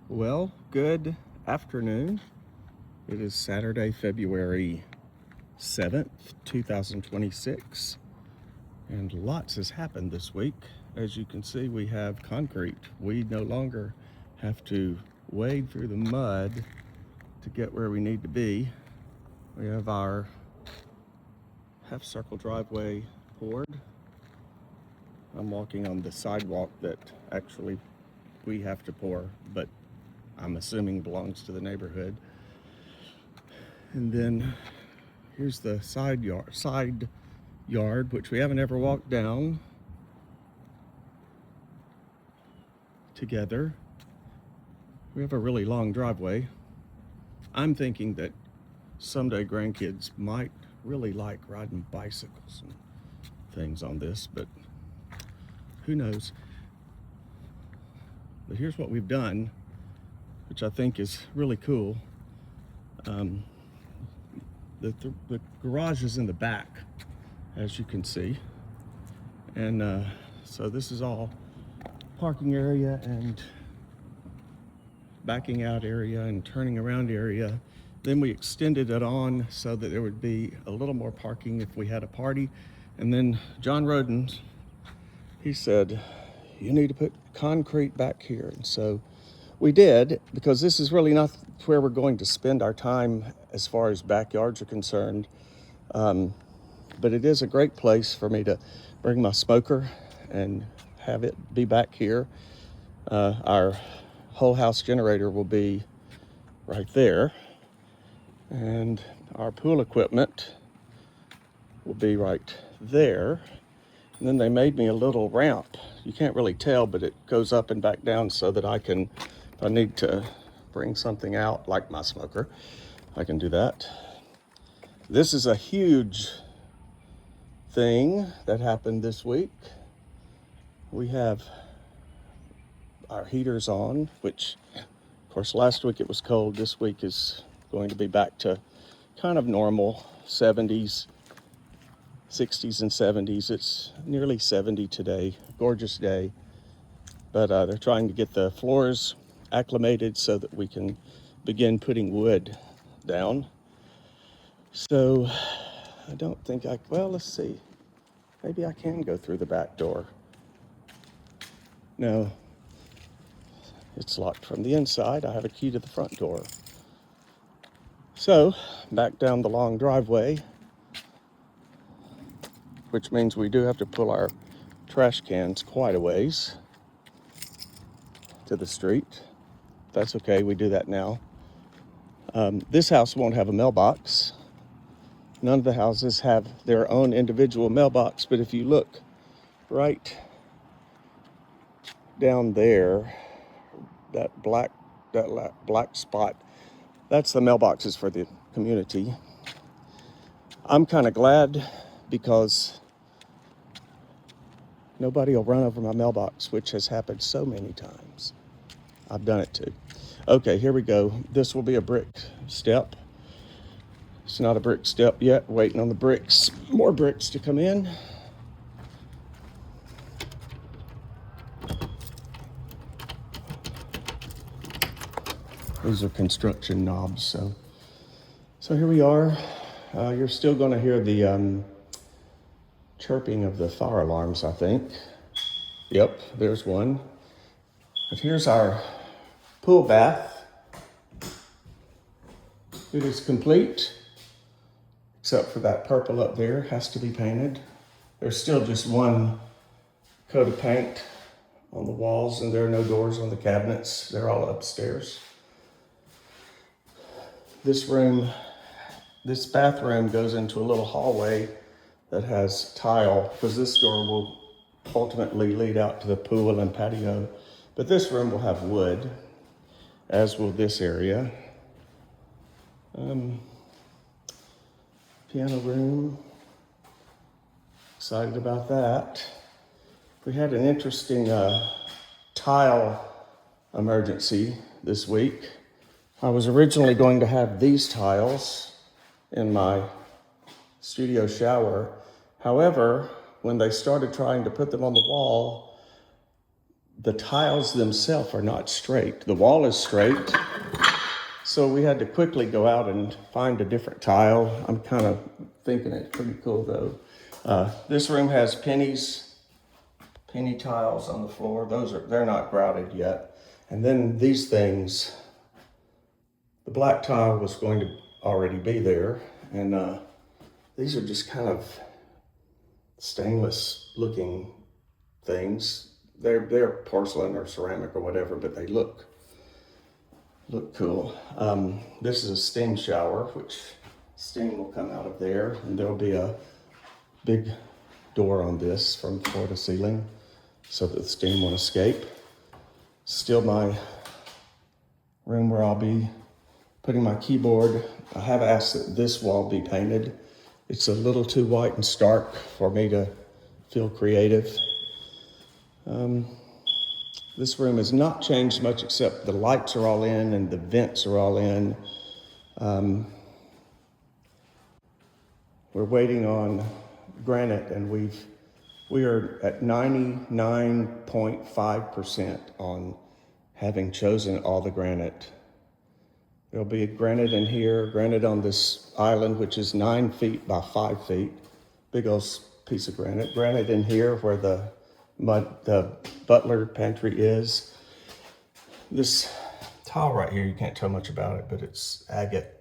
Well, good afternoon. It is Saturday, February 7th, 2026, and lots has happened this week. As you can see, we have concrete. We no longer have to wade through the mud to get where we need to be. We have our half circle driveway poured. I'm walking on the sidewalk that actually we have to pour, but I'm assuming belongs to the neighborhood. And then here's the side yard, which we haven't ever walked down together. We have a really long driveway. I'm thinking that someday grandkids might really like riding bicycles and things on this, but who knows? But here's what we've done, which I think is really cool. The garage is in the back, as you can see. And so this is all parking area and backing out area and turning around area. Then we extended it on so that there would be a little more parking if we had a party. And then John Roden, he said, you need to put concrete back here. And so we did, because this is really not where we're going to spend our time as far as backyards are concerned. But it is a great place for me to bring my smoker and have it be back here. Our whole house generator will be right there, and our pool equipment will be right there. And then they made me a little ramp. You can't really tell, but it goes up and back down so that I can, if I need to bring something out, like my smoker, I can do that. This is a huge thing that happened this week. We have our heaters on, which, of course, last week it was cold. This week is going to be back to kind of normal 70s, 60s and 70s. It's nearly 70 today, gorgeous day. But they're trying to get the floors acclimated so that we can begin putting wood down. So I don't think well, let's see. Maybe I can go through the back door. No, it's locked from the inside. I have a key to the front door. So back down the long driveway, which means we do have to pull our trash cans quite a ways to the street. That's okay, we do that now. This house won't have a mailbox. None of the houses have their own individual mailbox, but if you look right down there, that black spot, that's the mailboxes for the community. I'm kind of glad, because nobody will run over my mailbox, which has happened so many times. I've done it too. Okay, here we go. This will be a brick step. It's not a brick step yet. Waiting on the bricks, more bricks to come in. These are construction knobs, so here we are. You're still going to hear the chirping of the fire alarms, I think. Yep, there's one. But here's our pool bath. It is complete, except for that purple up there, has to be painted. There's still just one coat of paint on the walls, and there are no doors on the cabinets. They're all upstairs. This bathroom goes into a little hallway that has tile, because this door will ultimately lead out to the pool and patio. But this room will have wood, as will this area. Piano room. Excited about that. We had an interesting tile emergency this week. I was originally going to have these tiles in my studio shower. However, when they started trying to put them on the wall, the tiles themselves are not straight. The wall is straight, so we had to quickly go out and find a different tile. I'm kind of thinking it's pretty cool though. This room has penny tiles on the floor. They're not grouted yet. And then these things, the black tile was going to already be there, and these are just kind of stainless looking things. They're porcelain or ceramic or whatever, but they look cool. This is a steam shower, which steam will come out of there, and there'll be a big door on this from floor to ceiling so that the steam won't escape. Still my room where I'll be putting my keyboard. I have asked that this wall be painted. It's a little too white and stark for me to feel creative. This room has not changed much except the lights are all in and the vents are all in. We're waiting on granite, and we are at 99.5% on having chosen all the granite. There'll be granite in here, granite on this island, which is 9 feet by 5 feet. Big old piece of granite. Granite in here where the butler pantry is. This tile right here, you can't tell much about it, but it's agate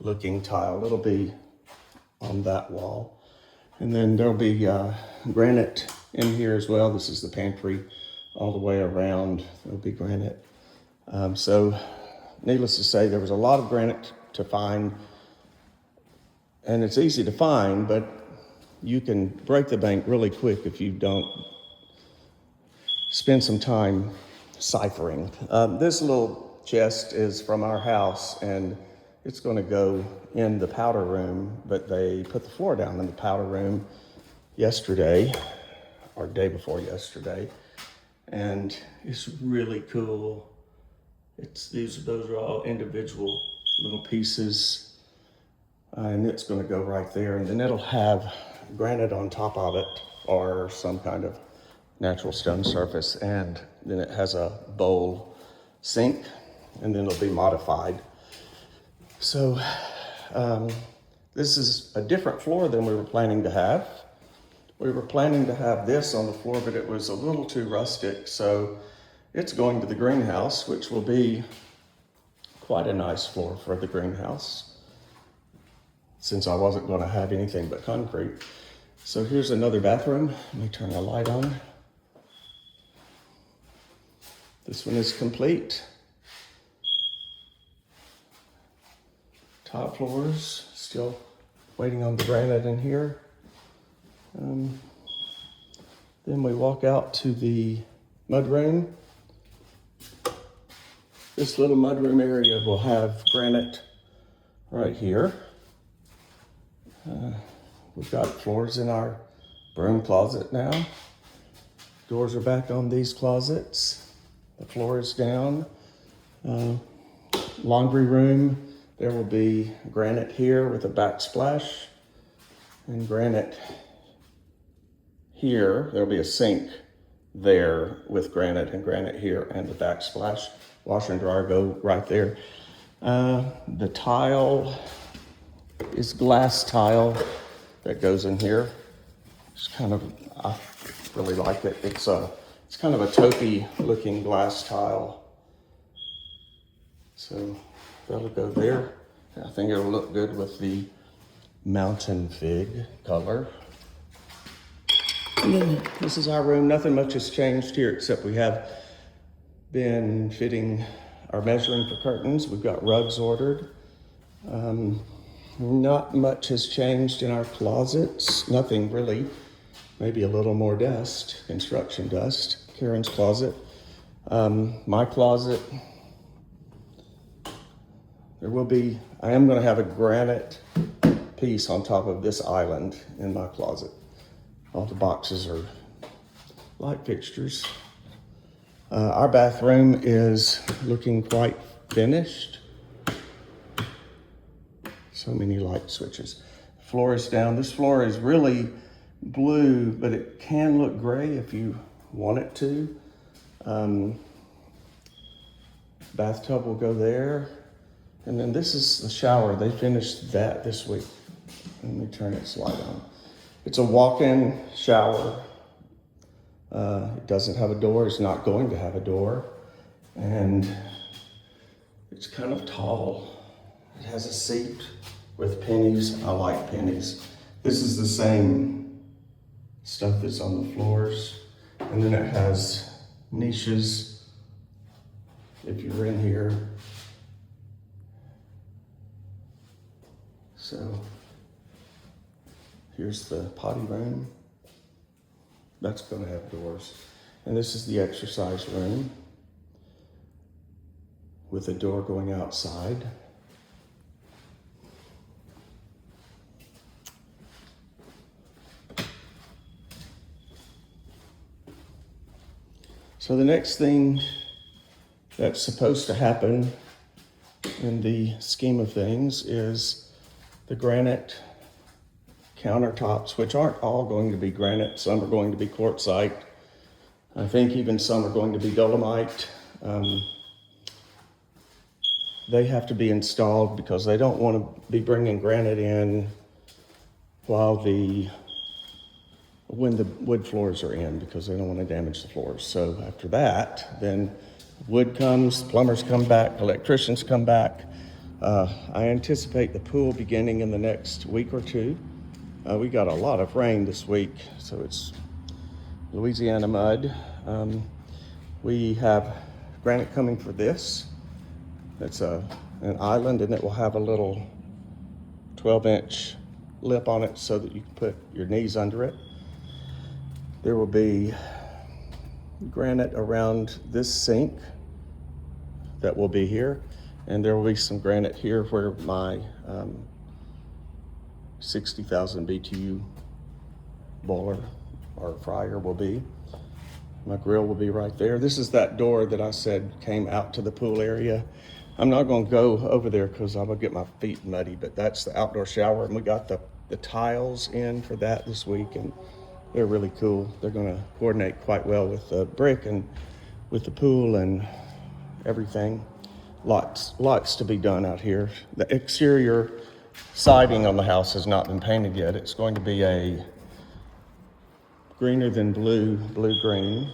looking tile. It'll be on that wall. And then there'll be granite in here as well. This is the pantry all the way around. There'll be granite. So needless to say, there was a lot of granite to find, and it's easy to find, but you can break the bank really quick if you don't spend some time ciphering. This little chest is from our house, and it's going to go in the powder room, but they put the floor down in the powder room yesterday, or day before yesterday, and it's really cool. Those are all individual little pieces, and it's going to go right there, and then it'll have granite on top of it or some kind of natural stone surface, and then it has a bowl sink, and then it'll be modified. So this is a different floor than we were planning to have. We were planning to have this on the floor, but it was a little too rustic, so it's going to the greenhouse, which will be quite a nice floor for the greenhouse, since I wasn't going to have anything but concrete. So here's another bathroom. Let me turn the light on. This one is complete. Tile floors, still waiting on the granite in here. Then we walk out to the mudroom. This little mudroom area will have granite right here. We've got floors in our broom closet now. Doors are back on these closets. The floor is down. Laundry room, there will be granite here with a backsplash, and granite here. There'll be a sink there with granite, and granite here and the backsplash. Washer and dryer go right there. The tile is glass tile that goes in here. It's kind of, I really like it. It's kind of a taupey looking glass tile. So that'll go there. I think it'll look good with the mountain fig color. And then this is our room. Nothing much has changed here, except we have been fitting or measuring for curtains. We've got rugs ordered. Not much has changed in our closets. Nothing really. Maybe a little more dust, construction dust. Karen's closet. My closet. I am going to have a granite piece on top of this island in my closet. All the boxes are light fixtures. Our bathroom is looking quite finished. So many light switches. The floor is down. This floor is really blue, but it can look gray if you want it to. Bathtub will go there. And then this is the shower. They finished that this week. Let me turn it slide on. It's a walk-in shower. It doesn't have a door. It's not going to have a door. And it's kind of tall. It has a seat with pennies. I like pennies. This is the same stuff that's on the floors. And then it has niches. If you're in here. So here's the potty room. That's going to have doors. And this is the exercise room with a door going outside. So the next thing that's supposed to happen in the scheme of things is the granite countertops, which aren't all going to be granite. Some are going to be quartzite. I think even some are going to be dolomite. They have to be installed because they don't want to be bringing granite in when the wood floors are in, because they don't want to damage the floors. So after that, then wood comes, plumbers come back, electricians come back. I anticipate the pool beginning in the next week or two. We got a lot of rain this week, so it's Louisiana mud. We have granite coming for this. It's an island, and it will have a little 12-inch lip on it so that you can put your knees under it. There will be granite around this sink that will be here, and there will be some granite here where my 60,000 BTU boiler or fryer will be. My grill will be right there. This is that door that I said came out to the pool area. I'm not going to go over there because I'm going to get my feet muddy, but that's the outdoor shower, and we got the tiles in for that this week, and they're really cool. They're going to coordinate quite well with the brick and with the pool and everything. Lots to be done out here. The exterior siding on the house has not been painted yet. It's going to be a greener than blue-green.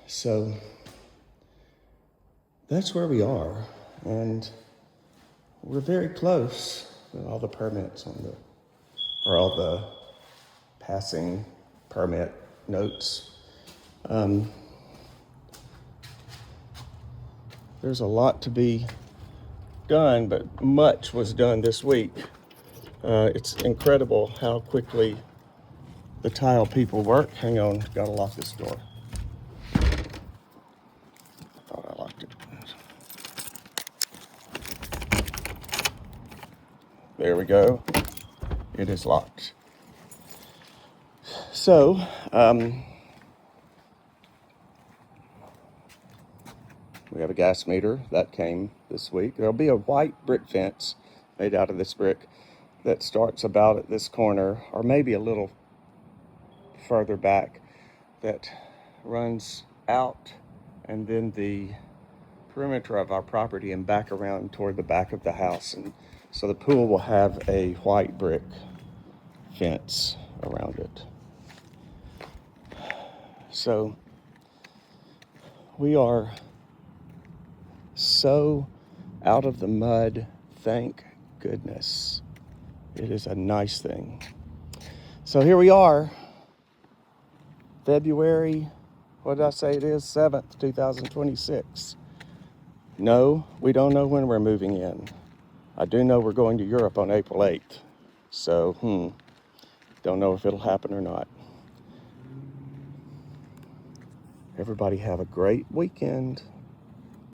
So that's where we are, and we're very close with all the permits all the passing permit notes. There's a lot to be done, but much was done this week. It's incredible how quickly the tile people work. Hang on, gotta lock this door. Thought I locked it. There we go. It is locked. So, we have a gas meter that came this week. There'll be a white brick fence made out of this brick that starts about at this corner, or maybe a little further back, that runs out and then the perimeter of our property and back around toward the back of the house. And so the pool will have a white brick fence around it. So we are so out of the mud, thank goodness. It is a nice thing. So here we are, February, what did I say it is? 7th, 2026. No, we don't know when we're moving in. I do know we're going to Europe on April 8th. So, don't know if it'll happen or not. Everybody have a great weekend.